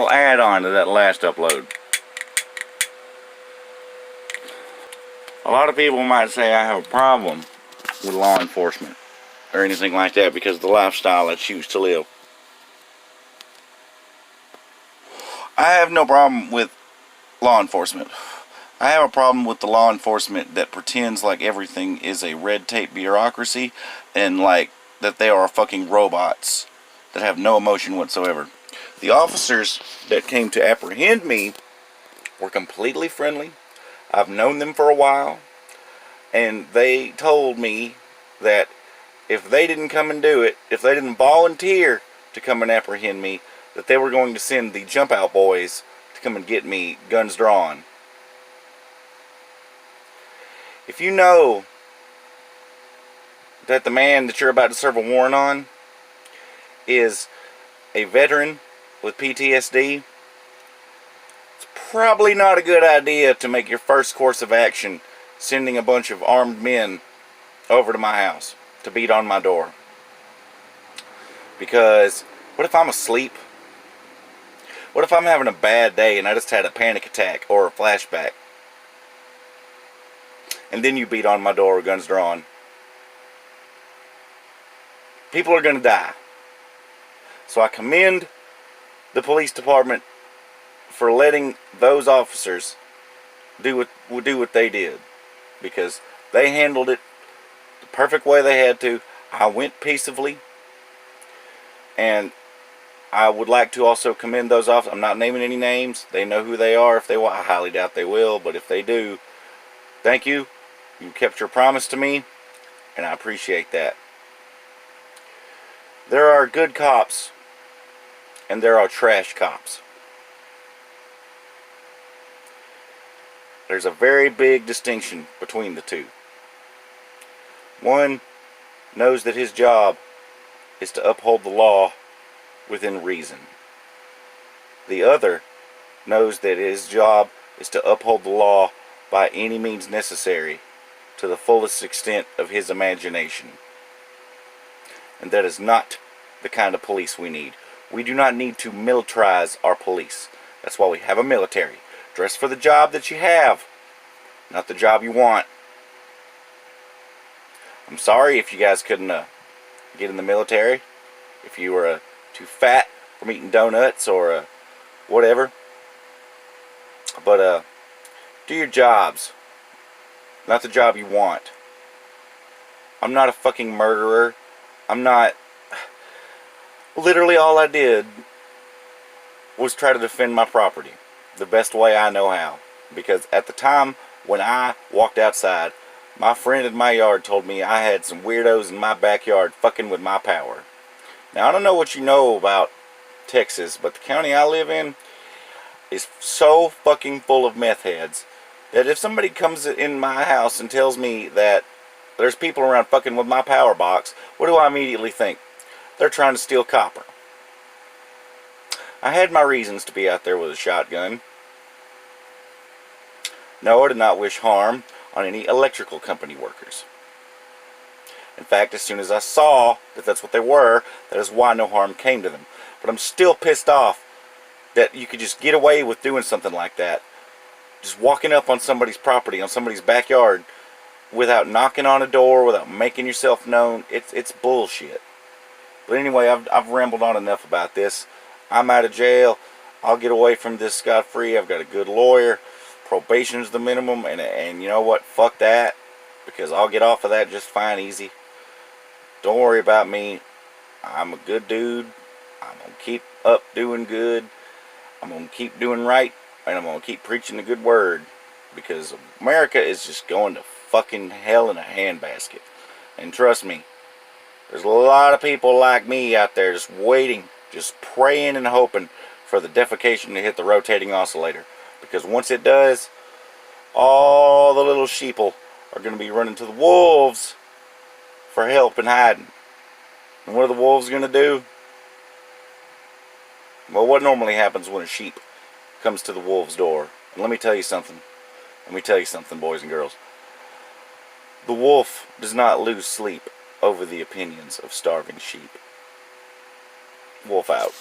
little add-on to that last upload. A lot of people might say I have a problem with law enforcement or anything like that because of the lifestyle I choose to live. I have no problem with law enforcement. I have a problem with the law enforcement that pretends like everything is a red tape bureaucracy and like that they are fucking robots that have no emotion whatsoever. The officers that came to apprehend me were completely friendly. I've known them for a while, and they told me that if they didn't come and do it, if they didn't volunteer to come and apprehend me, that they were going to send the jump out boys to come and get me, guns drawn. If you know that the man that you're about to serve a warrant on is a veteran with PTSD, it's probably not a good idea to make your first course of action sending a bunch of armed men over to my house to beat on my door. Because what if I'm asleep? What if I'm having a bad day and I just had a panic attack or a flashback? And then you beat on my door with guns drawn. People are going to die. So I commend the police department for letting those officers do what they did. Because they handled it the perfect way they had to. I went peaceably. And I would like to also commend those officers. I'm not naming any names. They know who they are. If they will, I highly doubt they will. But if they do, thank you. You kept your promise to me, and I appreciate that. There are good cops, and there are trash cops. There's a very big distinction between the two. One knows that his job is to uphold the law within reason. The other knows that his job is to uphold the law by any means necessary to the fullest extent of his imagination. And that is not the kind of police we need. We do not need to militarize our police. That's why we have a military. Dress for the job that you have, not the job you want. I'm sorry if you guys couldn't get in the military. If you were too fat from eating donuts or whatever. But do your jobs. Not the job you want. I'm not a fucking murderer. I'm not... Literally all I did was try to defend my property the best way I know how. Because at the time when I walked outside, my friend in my yard told me I had some weirdos in my backyard fucking with my power. Now, I don't know what you know about Texas, but the county I live in is so fucking full of meth heads that if somebody comes in my house and tells me that there's people around fucking with my power box, what do I immediately think? They're trying to steal copper. I had my reasons to be out there with a shotgun. No, I did not wish harm on any electrical company workers. In fact, as soon as I saw that that's what they were, that is why no harm came to them. But I'm still pissed off that you could just get away with doing something like that. Just walking up on somebody's property, on somebody's backyard, without knocking on a door, without making yourself known. It's bullshit. But anyway, I've rambled on enough about this. I'm out of jail. I'll get away from this scot-free. I've got a good lawyer. Probation's the minimum. And you know what? Fuck that. Because I'll get off of that just fine, easy. Don't worry about me. I'm a good dude. I'm going to keep up doing good. I'm going to keep doing right. And I'm going to keep preaching the good word. Because America is just going to fucking hell in a handbasket. And trust me, there's a lot of people like me out there just waiting, just praying and hoping for the defecation to hit the rotating oscillator. Because once it does, all the little sheeple are going to be running to the wolves for help and hiding. And what are the wolves going to do? Well, what normally happens when a sheep comes to the wolf's door? And let me tell you something. Let me tell you something, boys and girls. The wolf does not lose sleep over the opinions of starving sheep. Wolf out.